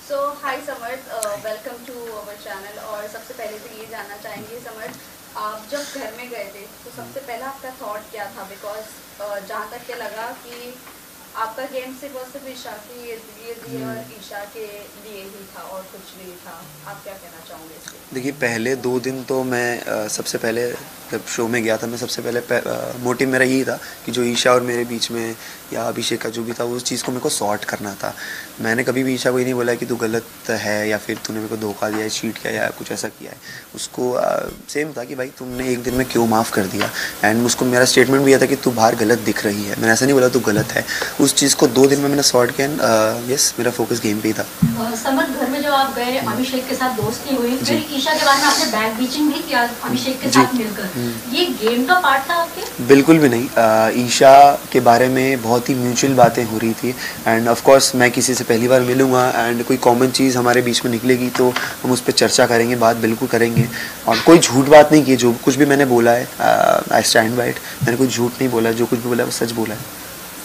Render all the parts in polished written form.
So hi Samarth, welcome to our channel. और सबसे पहले तो ये जानना चाहेंगे समर्थ, आप जब घर में गए थे तो सबसे पहला आपका थॉट क्या था? बिकॉज जहाँ तक के लगा कि आपका गेम सिर्फ और सिर्फ ईशा के इर्द गिर्द और ईशा के लिए ही था और कुछ नहीं था। आप क्या कहना चाहोगे इसके? देखिए, पहले 2 दिन तो मैं सबसे पहले जब शो में गया था, मैं सबसे पहले मोटिव मेरा यही था कि जो ईशा और मेरे बीच में या अभिषेक का जो भी था, उस चीज़ को मेरे को सॉर्ट करना था। मैंने कभी भी ईशा को ये नहीं बोला कि तू गलत है या फिर तूने मेरे को धोखा दिया है, चीट किया या कुछ ऐसा किया है। उसको सेम था कि भाई तुमने एक दिन में क्यों माफ़ कर दिया। एंड उसको मेरा स्टेटमेंट भी यह था कि तू बाहर गलत दिख रही है। मैंने ऐसा नहीं बोला तू गलत है। उस चीज़ को 2 दिन में मैंने सॉर्ट किया। यस, मेरा फोकस गेम पे ही था। समर्थ, घर में जब आप गए अभिषेक के साथ दोस्ती हुई, फिर ईशा के बारे में आपने बैक बीचिंग भी किया अभिषेक के साथ मिलकर। ये गेम का पार्ट था आपके? बिल्कुल भी नहीं। ईशा के बारे में बहुत ही म्यूचुअल बातें हो रही थी। एंड ऑफ कोर्स मैं किसी से पहली बार मिलूँगा एंड कोई कॉमन चीज़ हमारे बीच में निकलेगी तो हम उस पर चर्चा करेंगे, बात बिल्कुल करेंगे। और कोई झूठ बात नहीं की। जो कुछ भी मैंने बोला है, आई स्टैंड बाय इट। मैंने कोई झूठ नहीं बोला, जो कुछ भी बोला है वो सच बोला है।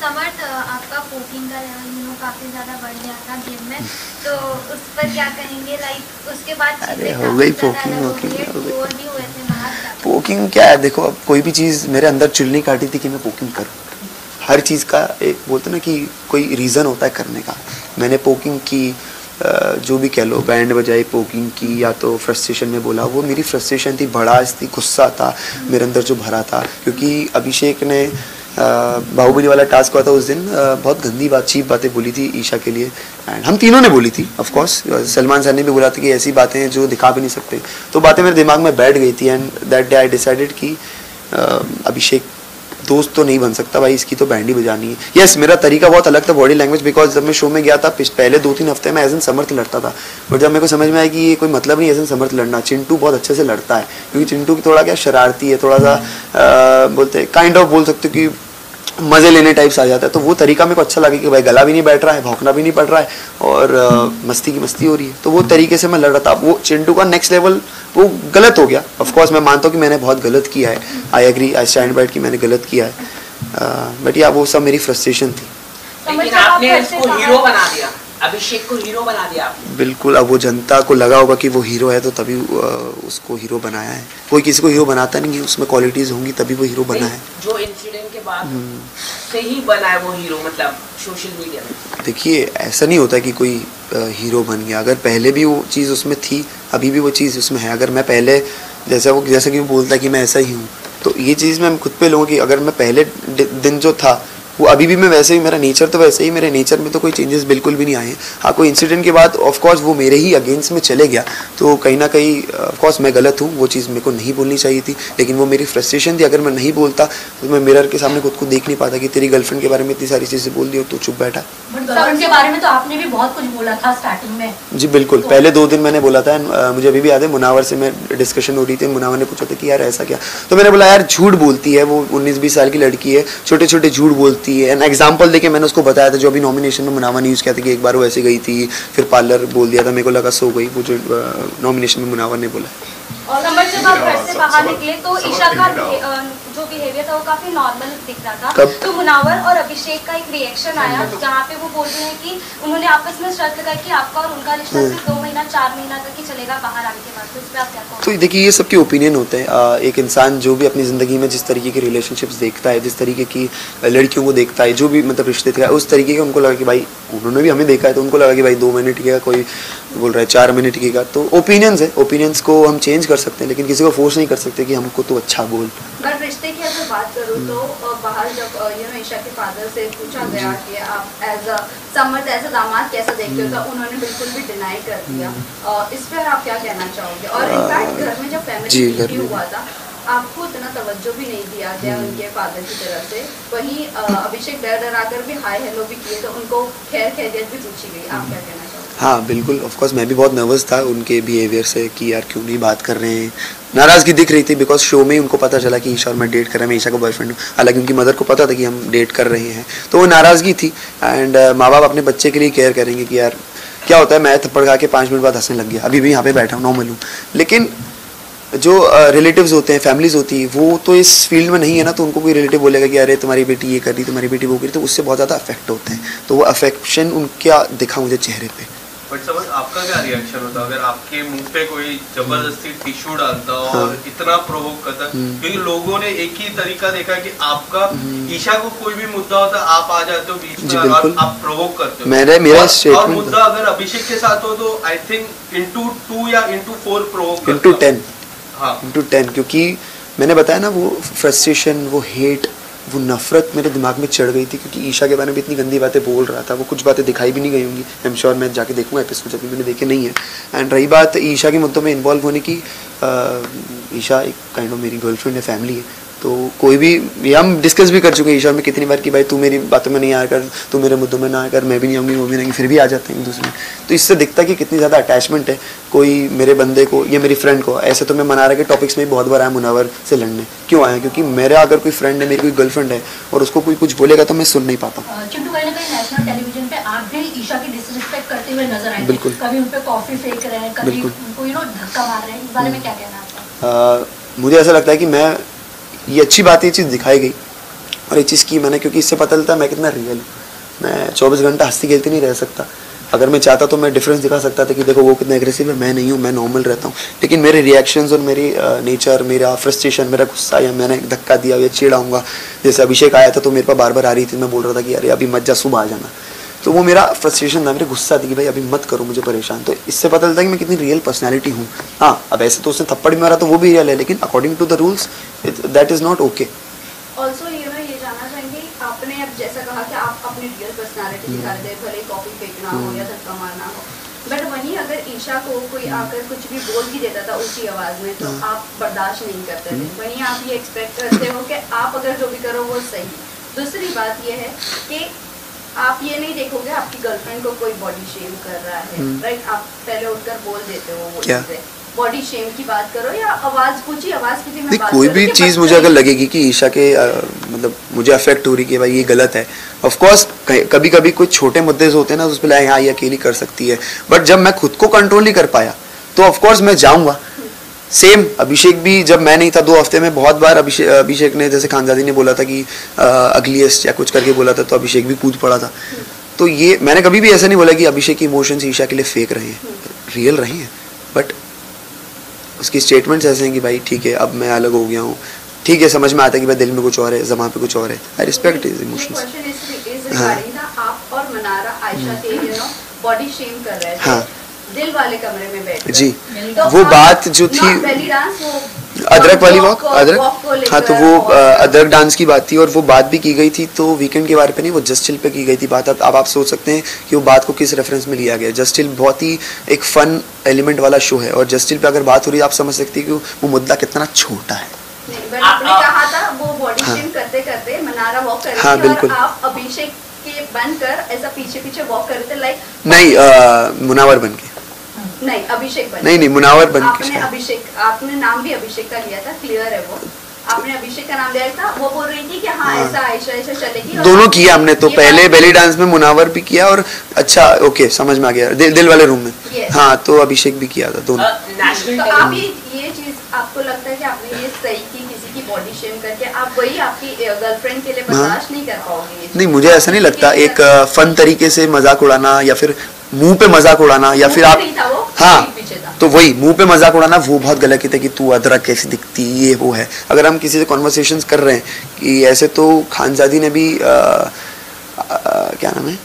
समर्थ, आपका पोकिंग का लेवल काफ़ी ज़्यादा बढ़ गया था गेम में, तो उस पर क्या कहेंगे? लाइक उसके बाद अरे हो गई पोकिंग और भी हुए थे बाहर। पोकिंग क्या है? देखो, अब कोई भी चीज़ मेरे अंदर चुल्ली काटी थी कि मैं पोकिंग करूँ। हर चीज़ का एक बोलते ना कि कोई रीज़न होता है करने का। मैंने पोकिंग की, जो भी कह लो, बैंड बजाई, पोकिंग की, या तो फ्रस्ट्रेशन में बोला। वो मेरी फ्रस्ट्रेशन थी, भड़ास थी, गुस्सा था मेरे अंदर जो भरा था। क्योंकि अभिषेक ने बाहुबली वाला टास्क हुआ था उस दिन, बहुत गंदी बात, चीप बातें बोली थी ईशा के लिए। एंड हम तीनों ने बोली थी, ऑफ कोर्स सलमान सर ने भी बोला था कि ऐसी बातें हैं जो दिखा भी नहीं सकते। तो बातें मेरे दिमाग में बैठ गई थी। And that day I decided कि अभिषेक दोस्त तो नहीं बन सकता भाई, इसकी तो बैंड ही बजानी है। यस, मेरा तरीका बहुत अलग था, बॉडी लैंग्वेज। बिकॉज जब मैं शो में गया था पहले 2-3 हफ्ते में एज एन समर्थ लड़ता था। बट जब मेरे को समझ में आया कि ये कोई मतलब नहीं एज एन समर्थ लड़ना, चिंटू बहुत अच्छे से लड़ता है। क्योंकि चिंटू की थोड़ा क्या शरारती है, थोड़ा सा बोलते काइंड ऑफ बोल सकते हो कि मज़े लेने टाइप्स आ जाता है। तो वो तरीका मेरे को अच्छा लगा कि भाई गला भी नहीं बैठ रहा है, भौंकना भी नहीं पड़ रहा है और मस्ती की मस्ती हो रही है। तो वो तरीके से मैं लड़ रहा था। वो चिंटू का नेक्स्ट लेवल वो गलत हो गया। ऑफ कोर्स मैं मानता हूँ कि मैंने बहुत गलत किया है। I agree, I stand by कि मैंने गलत किया है। बट या वो सब मेरी फ्रस्ट्रेशन थी। लेकिन आपने इसको हीरो बना दिया, अभिषेक को हीरो बना दिया आपने। बिल्कुल। अब वो जनता को लगा होगा कि वो हीरो है तो तभी उसको हीरो बनाया है। कोई किसी को हीरो बनाता नहीं है, उसमें क्वालिटीज़ होंगी तभी वो हीरो बना है। जो इंसिडेंट के बाद से ही बना है वो हीरो, मतलब सोशल मीडिया में। देखिए, ऐसा नहीं होता कि कोई हीरो बन गया। अगर पहले भी वो चीज़ उसमें थी, अभी भी वो चीज़ उसमें है। अगर मैं पहले जैसा कि वो बोलता है कि मैं ऐसा ही हूँ, तो ये चीज़ मैं खुद पे लूँ कि अगर मैं पहले दिन जो था वो अभी भी मैं वैसे ही, मेरा नेचर तो वैसे ही, मेरे नेचर में तो कोई चेंजेस बिल्कुल भी नहीं आए हैं। हाँ, कोई इंसिडेंट के बाद ऑफ कोर्स वो मेरे ही अगेंस्ट में चले गया, तो कहीं ना कहीं ऑफ कोर्स मैं गलत हूँ। वो चीज़ मेरे को नहीं बोलनी चाहिए थी, लेकिन वो मेरी फ्रस्ट्रेशन थी। अगर मैं नहीं बोलता तो मैं मिरर के सामने खुद को देख नहीं पाता कि तेरी गर्लफ्रेंड के बारे में इतनी सारी चीज़ें बोल दी हो तो चुप बैठा। गर्लफ्रेंड के बारे में तो आपने भी बहुत कुछ बोला था स्टार्टिंग में। जी बिल्कुल, पहले 2 दिन मैंने बोला था। मुझे अभी भी याद है, मुनावर से मैं डिस्कशन हो रही थी। मुनावर ने पूछा था कि यार ऐसा क्या, तो मैंने बोला यार झूठ बोलती है वो, 19-20 साल की लड़की है, छोटे छोटे झूठ बोलती है। एन एग्जाम्पल देके मैंने उसको बताया था। जो अभी नॉमिनेशन में मुनावर ने यूज़ किया था कि एक बार वो ऐसे गई थी, फिर पार्लर बोल दिया था, मेरे को लगा सो गई। वो जो नॉमिनेशन में मुनावर ने बोला। और नंबर जब आप घर से बाहर निकले तो ईशा का जो बिहेवियर था वो काफी नॉर्मल दिख रहा था। कब? तो मुनावर और अभिषेक का एक रिएक्शन आया जहाँ पे वो बोल रहे हैं कि उन्होंने आपस में शर्त लगाई कि आपका और उनका रिश्ता सिर्फ 2 महीना 4 महीना तक ही चलेगा बाहर आने के बाद। तो इस पे आप क्या कहोगे? तो देखिए, ये सबके ओपिनियन होते हैं। एक इंसान जो भी अपनी ज़िंदगी में जिस तरीके के रिलेशनशिप्स देखता है, जिस तरीके की लड़कियों को देखता है, जो भी मतलब रिश्ते थे, उस तरीके का उनको लगा कि भाई, उन्होंने भी हमें देखा है तो उनको लगा कि भाई 2 महीने टिकेगा, कोई बोल रहा है 4 महीने टिकेगा। तो ओपिनियंस है, ओपिनियंस को हम चेंज कर सकते हैं, लेकिन किसी को फोर्स नहीं कर सकते कि हमको तो अच्छा बोल। अगर रिश्ते की अगर बात करूँ तो बाहर जब ईशा के फादर से पूछा गया कि आप as a Samarth as a दामाद कैसा देखते हो, तो उन्होंने बिल्कुल भी डिनाई कर दिया। इस पर आप क्या कहना चाहोगे? और इनफैक्ट घर में जब फैमिली मीटिंग हुआ था आपको इतना तवज्जो भी नहीं दिया गया उनके फादर की तरफ से। वहीं अभिषेक डर आकर भी हाय हेलो भी किए, तो उनको खैर खैरियत भी पूछी गई। आप क्या कहना चाहोगे? हाँ बिल्कुल, ऑफ कोर्स मैं भी बहुत नर्वस था उनके बिहेवियर से कि यार क्यों नहीं बात कर रहे हैं। नाराज़गी दिख रही थी बिकॉज शो में ही उनको पता चला कि ईशा और मैं डेट कर रहा हूँ, मैं ईशा का बॉयफ्रेंड हूँ। हालांकि उनकी मदर को पता था कि हम डेट कर रहे हैं, तो वो नाराज़गी थी। एंड माँ बाप अपने बच्चे के लिए केयर करेंगे कि यार क्या होता है, मैं थप्पड़ खा के 5 मिनट बाद हंसने लग गया, अभी भी यहाँ पे बैठा हूँ, नॉर्मल हूँ। लेकिन जो रिलेटिव्स होते हैं, फैमिलीज होती है, वो तो इस फील्ड में नहीं है ना, तो उनको कोई रिलेटिव बोलेगा कि अरे तुम्हारी बेटी ये कर रही, तुम्हारी बेटी वो कर रही, तो उससे बहुत ज़्यादा अफेक्ट होते हैं। तो वो अफेक्शन उनका दिखा मुझे चेहरे पे। बट समझ आपका क्या रिएक्शन होता अगर आपके मुंह पे कोई जबरदस्ती टिश्यू डालता और इतना प्रोवोक करता? क्योंकि लोगों ने एक ही तरीका देखा कि आपका ईशा को कोई भी मुद्दा होता आप आ जाते हो बीच में और आप प्रोवोक करते हो। मेरा और मुद्दा अगर अभिषेक के साथ हो तो आई थिंक into 2 या into 4 प्रोवोक into 10 हाँ into 10 क्योंकि मैंने बताया ना वो फ्रस्ट्रेशन, वो हेट, वो नफरत मेरे दिमाग में चढ़ गई थी क्योंकि ईशा के बारे में भी इतनी गंदी बातें बोल रहा था। वो कुछ बातें दिखाई भी नहीं गई होंगी, आई एम श्योर। मैं जाके देखूंगा एपिसोड, अभी मैंने देखे नहीं है। एंड रही बात ईशा के मुद्दों में इन्वॉल्व होने की, ईशा एक काइंड ऑफ मेरी गर्लफ्रेंड है, फैमिली है, तो कोई भी ये हम डिस्कस भी कर चुके हैं ईशा में कितनी बार कि भाई तू मेरी बातों में नहीं आया कर, तू मेरे मुद्दों में ना आया कर, मैं भी नहीं आऊँगी, वो भी नहीं, फिर भी आ जाते हैं एक दूसरे में। तो इससे दिखता है कि कितनी ज़्यादा अटैचमेंट है कोई मेरे बंदे को या मेरी फ्रेंड को। ऐसे तो मैं मना रहा के टॉपिक्स में बहुत बार आया मुनावर से लड़ने, क्यों आया? क्योंकि मेरा अगर कोई फ्रेंड है, मेरी कोई गर्लफ्रेंड है और उसको कोई कुछ बोलेगा तो मैं सुन नहीं पाता। चिंटू, कहीं ना कहीं नेशनल टेलीविजन पे आप भी ईशा की डिसरिस्पेक्ट करते हुए नजर आए। बिल्कुल। कभी उन पे कॉफी फेंक रहे हैं, कभी उनको धक्का मार रहे हैं, इस बारे में क्या कहना है आपका? मुझे ऐसा लगता है कि मैं ये अच्छी बात, ये चीज़ दिखाई गई और ये चीज़ की मैंने, क्योंकि इससे पता चलता है मैं कितना रियल हूँ। मैं 24 घंटा हंसती खेलती नहीं रह सकता। अगर मैं चाहता तो मैं डिफरेंस दिखा सकता था कि देखो वो कितना एग्रेसिव है, मैं नहीं हूँ, मैं नॉर्मल रहता हूँ। लेकिन मेरे रिएक्शंस और मेरी नेचर, मेरा फ्रस्ट्रेशन, मेरा गुस्सा, या मैंने धक्का दिया या चिढ़ाऊँगा, जैसे अभिषेक आया था तो मेरे पास बार बार आ रही थी, मैं बोल रहा था कि अरे अभी मत जा, सुबह आ जाना। तो वो मेरा फ्रस्ट्रेशन था, मेरा गुस्सा थी कि भाई अभी मत करो मुझे परेशान। तो इससे पता चलता है कि मैं कितनी रियल पर्सनैलिटी हूँ। हाँ, अब ऐसे तो उसने थप्पड़ भी मारा तो वो भी रियल है, लेकिन according to the rules that is not okay. Also ये जानना चाहेंगे, आपने अब जैसा कहा कि आप अपनी रियल पर्सनालिटी दिखा रहे थे, भले कॉफी फेंकना हो या धक्का मारना हो, बट वहीं अगर ईशा को कोई आकर कुछ भी बोल भी देता था ऊंची आवाज में तो आप बर्दाश्त नहीं करते थे। वहीं आप ये एक्सपेक्ट करते हो कि आप अगर जो भी करो वो सही। दूसरी बात ये है कि आप ये नहीं देखोगे आपकी गर्लफ्रेंड को कोई बॉडी शेम कर रहा है, राइट? आप पहले उठकर बोल देते हो वो चीजें। बॉडी शेम की बात करो या आवाज, ऊंची आवाज की भी मैं बात कोई भी चीज़ मुझे अगर लगेगी कि ईशा के मतलब मुझे अफेक्ट हो रही कि भाई ये गलत है, ऑफ कोर्स कभी कभी कोई छोटे मुद्दे होते हैं ना, उस पर हाँ ये अकेली कर सकती है, बट जब मैं खुद को कंट्रोल नहीं कर पाया तो ऑफ कोर्स मैं जाऊँगा। सेम अभिषेक भी, जब मैं नहीं था 2 हफ्ते में बहुत बार अभिषेक ने, जैसे खानजादी ने बोला था कि अगलीस्ट या कुछ करके बोला था, तो अभिषेक भी कूद पड़ा था। तो ये मैंने कभी भी ऐसा नहीं बोला कि अभिषेक की इमोशंस ईशा के लिए फेक रहे हैं, रियल रहे हैं, बट उसकी स्टेटमेंट्स ऐसे हैं कि भाई ठीक है अब मैं अलग हो गया हूँ, ठीक है, समझ में आता है कि भाई दिल में कुछ और है, ज़बान पे कुछ और है। I respect his emotions. आप और मनारा आयशा के बॉडी शेम कर रहे थे, हाँ, दिल वाले कमरे में बैठ जी, तो वो बात जो थी अदरक वाली वॉक, अदरक, हाँ, तो वो अदरक डांस की बात थी और वो बात भी की गई थी, तो वीकेंड के बारे पे नहीं, वो जस्ट चिल पे की गई थी बात। अब आप सोच सकते हैं कि वो बात को किस रेफरेंस में लिया गया। जस्ट चिल बहुत ही एक फन एलिमेंट वाला शो है और जस्ट चिल पे अगर बात हो रही है, आप समझ सकते हैं कि वो मुद्दा कितना छोटा है। आपने कहा था वो बॉडी शेम करते करते मनारा वॉक कर रही थी और आप अभिषेक के बनकर ऐसा पीछे पीछे वॉक कर रहे थे, लाइक नहीं, मुनावर बन के नहीं, अभिषेक बन, नहीं मुनावर बन के। आपने अभिषेक, आपने नाम भी अभिषेक का लिया था, क्लियर है वो, आपने अभिषेक का नाम लिया था। वो बोल रही थी कि हाँ ऐसा आयशा ऐसा चलेगी, दोनों किया हमने तो, पहले बेली डांस में मुनावर भी किया और अच्छा ओके समझ में आ गया, दिल वाले रूम में, हाँ, तो अभिषेक भी किया था, दोनों। तो आप ये चीज आपको लगता है कि आपने ये सही की, किसी की बॉडी शेम करके आप वही आपकी गर्लफ्रेंड के लिए बर्दाश्त नहीं कर पाओगे? नहीं, मुझे ऐसा नहीं लगता। एक फन तरीके से मजाक उड़ाना या फिर मुंह पे मजाक उड़ाना या फिर आप, हाँ, तो वही मुंह पे मजाक उड़ाना वो बहुत गलत है कि तू अदरक कैसी दिखती, ये वो है। अगर हम किसी से कॉन्वर्सेशंस कर रहे हैं कि ऐसे, तो खानजादी ने भी क्या नाम है,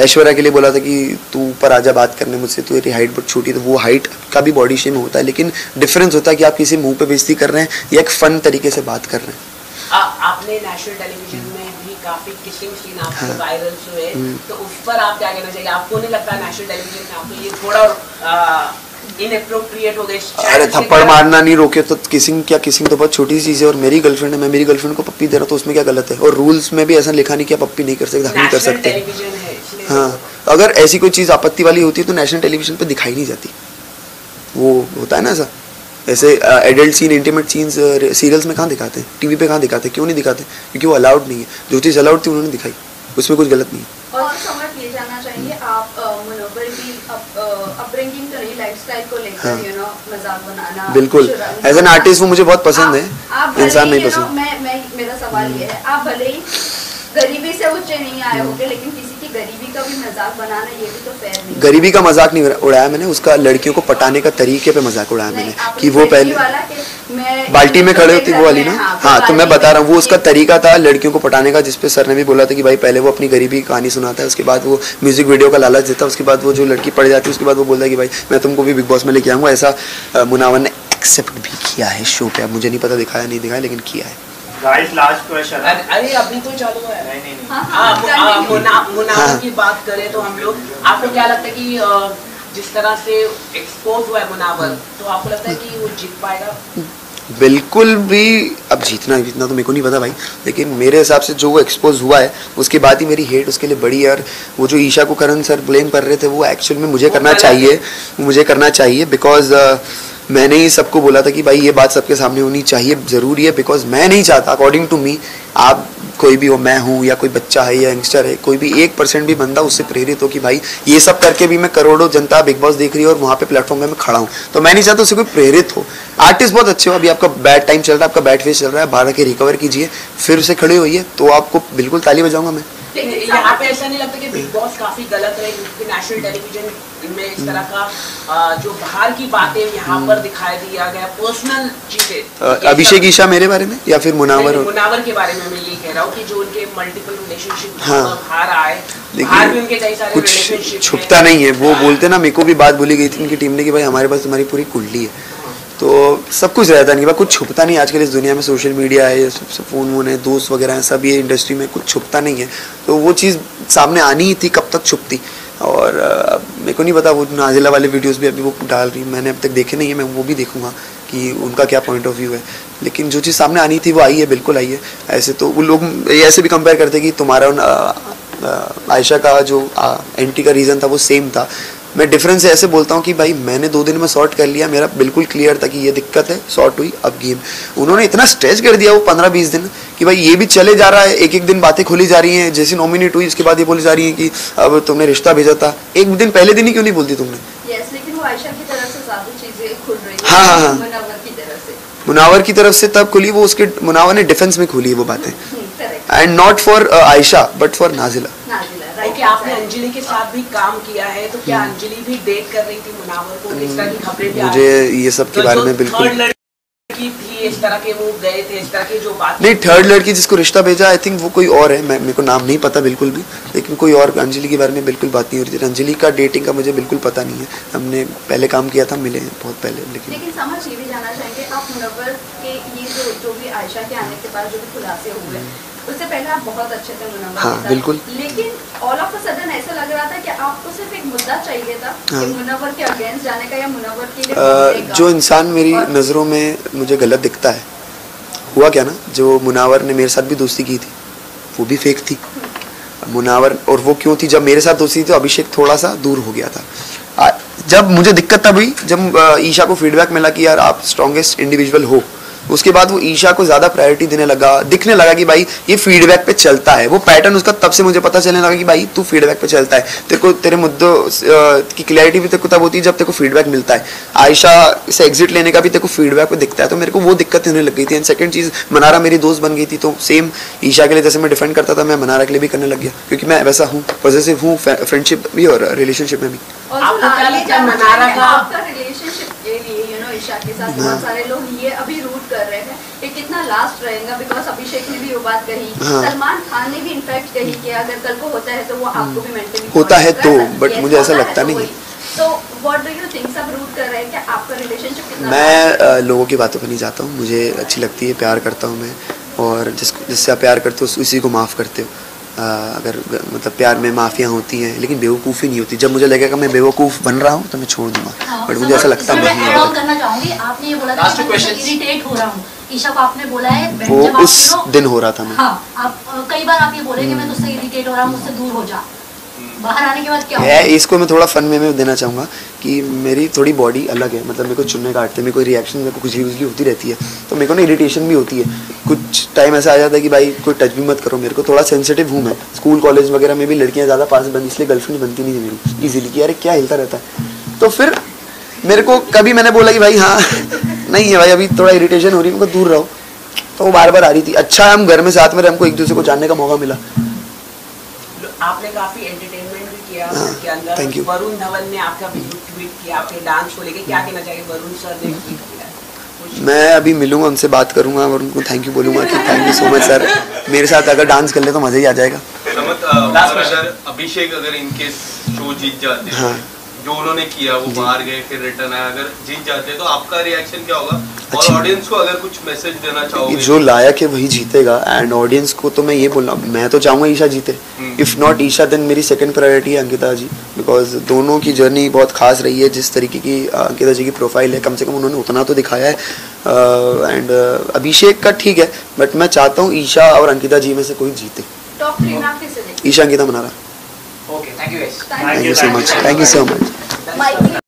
ऐश्वर्या के लिए बोला था कि तू ऊपर आजा बात करने मुझसे, तो तेरी हाइट बहुत छोटी, तो वो हाइट का भी बॉडी शेम होता है, लेकिन डिफरेंस होता है कि आप किसी मुंह पे बेइज्जती कर रहे हैं या एक फन तरीके से बात कर रहे हैं। आपने नेशनल टेलीविजन में भी काफी किसिंग सीन आपके वायरल हुए, तो उस पर आप क्या कहना चाहिए? आपको नहीं लगता नेशनल टेलीविजन में आपको ये थोड़ा इनएप्रोप्रिएट हो गए? अरे थप्पड़ मारना नहीं रोके तो किसिंग क्या, किसिंग तो बहुत छोटी चीज है। और मेरी गर्लफ्रेंड है, मैं मेरी गर्लफ्रेंड को पप्पी दे रहा हूँ तो उसमें क्या गलत है? और रूल्स में भी ऐसा लिखा नहीं कि पप्पी नहीं कर सकते, हम नहीं कर सकते। हाँ, अगर ऐसी कोई चीज आपत्ति वाली होती है तो नेशनल टेलीविजन पे दिखाई नहीं जाती। वो होता है ना ऐसा, ऐसे adult scene, intimate scenes serials में कहाँ दिखाते हैं, टीवी पे कहाँ दिखाते हैं? क्यों नहीं दिखाते? क्योंकि वो अलाउड नहीं है। जो चीज़ अलाउड थी उन्होंने दिखाई, उसमें कुछ गलत नहीं है। और समझ ये जानना चाहिए आप मनोबल की अपब्रिंगिंग तो नहीं, लाइफस्टाइल को लेकर यू नो मजाक बनाना, बिल्कुल एज एन आर्टिस्ट वो मुझे बहुत पसंद है, इंसान नहीं पसंद। मेरा सवाल ये है, आप भले ही गरीबी से ऊंचे नहीं आए होंगे, लेकिन किसी की गरीबी का भी मजाक बनाना ये भी तो फेयर नहीं। गरीबी का मजाक नहीं उड़ाया मैंने, उसका लड़कियों को पटाने का तरीके पे मजाक उड़ाया मैंने कि वो पहले बाल्टी में खड़े होती वो वाली ना। हाँ तो मैं बता रहा हूँ वो उसका तरीका था लड़कियों को पटाने का, जिसपे सर ने भी बोला था कि भाई पहले वो अपनी गरीबी की कहानी सुनाता है, उसके बाद वो म्यूजिक वीडियो का लालच देता है, उसके बाद वो जो लड़की पड़ जाती है उसके बाद वो बोलता है कि भाई मैं तुमको भी बिग बॉस में लेके आऊँगा। ऐसा मुनावर ने एक्सेप्ट भी किया है शो पे। अब मुझे नहीं पता दिखाया नहीं दिखाया लेकिन किया है। Guys last question. अरे अभी कोई चालू है? नहीं। मुनावर की बात करें तो हम लोग, आपको क्या लगता है कि जिस तरह से एक्सपोज हुआ है मुनावर, तो आपको लगता है कि वो जीत पाएगा? बिल्कुल भी। अब जीतना तो मेरे को नहीं पता भाई, लेकिन मेरे हिसाब से जो वो एक्सपोज हुआ है उसके बाद ही मेरी हेट उसके लिए बड़ी है। और वो जो ईशा को करण सर ब्लेम कर रहे थे वो एक्चुअल में मुझे करना चाहिए बिकॉज मैंने ही सबको बोला था कि भाई ये बात सबके सामने होनी चाहिए, ज़रूरी है। बिकॉज मैं नहीं चाहता, अकॉर्डिंग टू मी, आप कोई भी हो, मैं हूँ या कोई बच्चा है या यंगस्टर है, कोई भी 1% भी बंदा उससे प्रेरित हो कि भाई ये सब करके भी मैं करोड़ों जनता बिग बॉस देख रही है और वहाँ पे प्लेटफॉर्म में मैं खड़ा हूँ, तो मैं नहीं चाहता उससे कोई प्रेरित हो। आर्टिस्ट बहुत अच्छे हो, अभी आपका बैड टाइम चल रहा है, आपका बैड फेस चल रहा है, बाहर के रिकवर कीजिए, फिर से खड़े होइए, तो आपको बिल्कुल ताली बजाऊंगा मैं। यहाँ पे ऐसा नहीं लगता कि बिग बॉस काफी गलत है, क्योंकि नेशनल टेलीविजन में इस तरह का जो बाहर की बातें यहाँ पर दिखाई दिया गया, पर्सनल चीजें। अभिषेक ईशा मेरे बारे में या फिर मुनावर के बारे में मैं ये कह रहा हूँ कि जो उनके मल्टीपल रिलेशनशिप बाहर आए, बाहर भी उनके कई सारे रिलेशनशिप छुपता नहीं है। वो बोलते ना, मेरे को भी बात बोली गई थी उनकी टीम ने कि भाई हमारे पास तुम्हारी पूरी कुंडली है, तो सब कुछ रहता नहीं, कुछ छुपता नहीं। आजकल इस दुनिया में सोशल मीडिया है, फ़ोन वोन है, दोस्त वगैरह हैं, सब ये इंडस्ट्री में कुछ छुपता नहीं है, तो वो चीज़ सामने आनी ही थी, कब तक छुपती। और मेरे को नहीं पता वो नाजिला वाले वीडियोस भी अभी वो डाल रही, मैंने अब तक देखे नहीं है, मैं वो भी देखूंगा कि उनका क्या पॉइंट ऑफ व्यू है। लेकिन जो चीज़ सामने आनी थी वो आई है, बिल्कुल आई है। ऐसे तो वो लोग ऐसे भी कंपेयर करते कि तुम्हारा आयशा का जो एंटी का रीज़न था वो सेम था। मैं डिफरेंस ऐसे बोलता हूँ कि भाई मैंने 2 दिन में सॉर्ट कर लिया, मेरा बिल्कुल क्लियर था कि ये दिक्कत है, सॉर्ट हुई, अब गेम। उन्होंने इतना स्ट्रेच कर दिया वो 15-20 दिन कि भाई ये भी चले जा रहा है, एक एक दिन बातें खुली जा रही हैं। जैसे नॉमिनेट हुई उसके बाद ये बोली जा रही है कि अब तुमने रिश्ता भेजा था, एक दिन पहले दिन ही क्यों नहीं बोलती तुमने? यस, लेकिन वो आयशा की तरफ से ज़्यादा चीज़ें खुल रही हैं। हाँ। मुनावर की तरफ से तब खुली वो, उसके मुनावर ने डिफेंस में खुली है वो बातें, and not for Ayesha but for Nazila. कि आपने अंजलि के साथ भी काम किया है, तो क्या अंजलि भी डेट कर रही थी मुनावर को? इस तरह की खबरें भी मुझे ये सब के बारे में बिल्कुल लड़की थी, इस तरह के वो गए थे, इस तरह की जो बात नहीं। थर्ड लड़की जिसको रिश्ता भेजा, आई थिंक वो कोई और है, मेरे को नाम नहीं पता बिल्कुल भी, लेकिन कोई और। अंजलि के बारे में बिल्कुल बात नहीं हो रही थी। अंजलि का डेटिंग का मुझे बिल्कुल पता नहीं है, हमने पहले काम किया था, मिले हैं बहुत पहले। लेकिन समझ ये भी जानना चाहेंगे आप, मुनव्वर के ये जो भी आयशा के आने के बाद जो भी खुलासे हुए, उससे पहले आप बहुत अच्छे थे मुनव्वर के साथ, बिल्कुल। लेकिन ऑल ऑफ अ सडन ऐसा लग रहा था कि आपको सिर्फ एक मुद्दा चाहिए था कि मुनव्वर के अगेंस्ट जाने का या मुनव्वर के लिए बोलने का। जो इंसान मेरी नज़रों में मुझे गलत दिखता है, हुआ क्या ना, जो मुनावर ने मेरे साथ भी दोस्ती की थी वो भी फेक थी मुनावर। और वो क्यों थी? जब मेरे साथ दोस्ती थी तो अभिषेक थोड़ा सा दूर हो गया था। जब मुझे दिक्कत तब हुई, जब ईशा को फीडबैक मिला कि यार आप स्ट्रॉन्गेस्ट इंडिविजुअल हो, उसके बाद वो ईशा को ज़्यादा प्रायोरिटी देने लगा, दिखने लगा कि भाई ये फीडबैक पे चलता है। वो पैटर्न उसका तब से मुझे पता चलने लगा कि भाई तू फीडबैक पे चलता है, तेरे को तेरे मुद्दों की क्लैरिटी भी तेरे को तब होती है जब तेरे को फीडबैक मिलता है। आयशा से एग्जिट लेने का भी तेरे को फीडबैक पे दिखता है, तो मेरे को वो दिक्कत होने लग गई थी। एंड सेकंड चीज़, मनारा मेरी दोस्त बन गई थी, तो सेम ईशा के लिए जैसे मैं डिफेंड करता था, मैं मनारा के लिए भी करने लग गया, क्योंकि मैं वैसा हूँ, पॉजिटिव हूँ फ्रेंडशिप भी और रिलेशनशिप में भी। ईशा के साथ बहुत सारे लोग ये अभी रूट कर रहे हैं कि कितना लास्ट रहेगा, बिकॉज अभिषेक ने भी वो बात कही, सलमान खान ने भी इनफैक्ट कही कि अगर कल को होता है तो वो आपको भी मेंटली होता है तो, बट मुझे ऐसा लगता नहीं है। तो व्हाट डू यू थिंक, सब रूट कर रहे हैं कि आपका रिलेशनशिप कितना? मैं लोगों की बातों पर नहीं जाता हूँ, मुझे अच्छी लगती है, प्यार करता हूँ मैं, और जिससे आप प्यार करते हो उसी को माफ़ करते हो। अगर मतलब प्यार में माफियाँ होती हैं, लेकिन बेवकूफ़ी नहीं होती। जब मुझे लगेगा मैं बेवकूफ़ बन रहा हूँ तो मैं छोड़ दूंगा, बट मुझे ऐसा लगता नहीं है। करना चाहूँगी, आपने ये बोला था कि मैं इरिटेट हो रहा हूँ, ईशा को आपने बोला है वो उस दिन हो रहा था मैं। हाँ, आप कई बार आप ये बोले कि मैं तुझसे इरिटेट हो रहा हूँ, मुझसे दूर हो जा। बाहर आने के बाद क्या है, इसको मैं थोड़ा फन में देना चाहूँगा कि मेरी थोड़ी बॉडी अलग है, मतलब मेरे को चुनने काटते, मेरे को रिएक्शन मेरे को कुछ यूजली होती रहती है, तो मेरे को ना इरिटेशन भी होती है। कुछ टाइम ऐसा आ जाता है कि भाई कोई टच भी मत करो, मेरे को थोड़ा सेंसिटिव हूँ मैं। स्कूल कॉलेज वगैरह में भी लड़कियाँ ज़्यादा पास बनती, इसलिए गर्लफ्रेंड बनती नहीं थी मेरी ईजिली, कि यार क्या हिलता रहता है। तो फिर मेरे को कभी मैंने बोला कि भाई हाँ नहीं है भाई, अभी थोड़ा इरिटेशन हो रही है, मेरे को दूर रहो, तो वो बार बार आ रही थी। अच्छा हम घर में साथ में रहे, हमको एक दूसरे को जानने का मौका मिला। आपने काफी एंटरटेनमेंट भी किया के अंदर। Thank you. वरुण धवन ने आपका ट्वीट किया आपके डांस को लेके, क्या कहना चाहिए? वरुण सर ने ट्वीट किया। मैं अभी मिलूंगा उनसे, बात करूंगा और उनको थैंक यू बोलूंगा कि thank you so much sir, मेरे साथ अगर डांस कर ले तो मजा ही आ जाएगा। अगर अभिषेक अगर इनके शो जीत जाते हैं, हाँ। जो उन्होंने किया वो बाहर गए फिर रिटर्न आया, अगर जीत जाते हैं तो आपका रिएक्शन क्या होगा? और ऑडियंस को अगर कुछ मैसेज देना चाहोगे? जो लायक है वही जीतेगा, एंड ऑडियंस को तो मैं ये बोल रहा हूँ, मैं तो चाहूँगा ईशा जीते। इफ नॉट ईशा देन मेरी सेकंड प्रायोरिटी है अंकिता जी, बिकॉज दोनों की जर्नी बहुत खास रही है। जिस तरीके की अंकिता जी की प्रोफाइल है, कम से कम उन्होंने उतना तो दिखाया है। एंड अभिषेक का ठीक है, बट मैं चाहता हूँ ईशा और अंकिता जी में से कोई जीते। टॉप 3 में आप किसे देखते हैं? Isha, Ankita, Mannara. Okay, thank you guys. Thank you so much, thank you so much.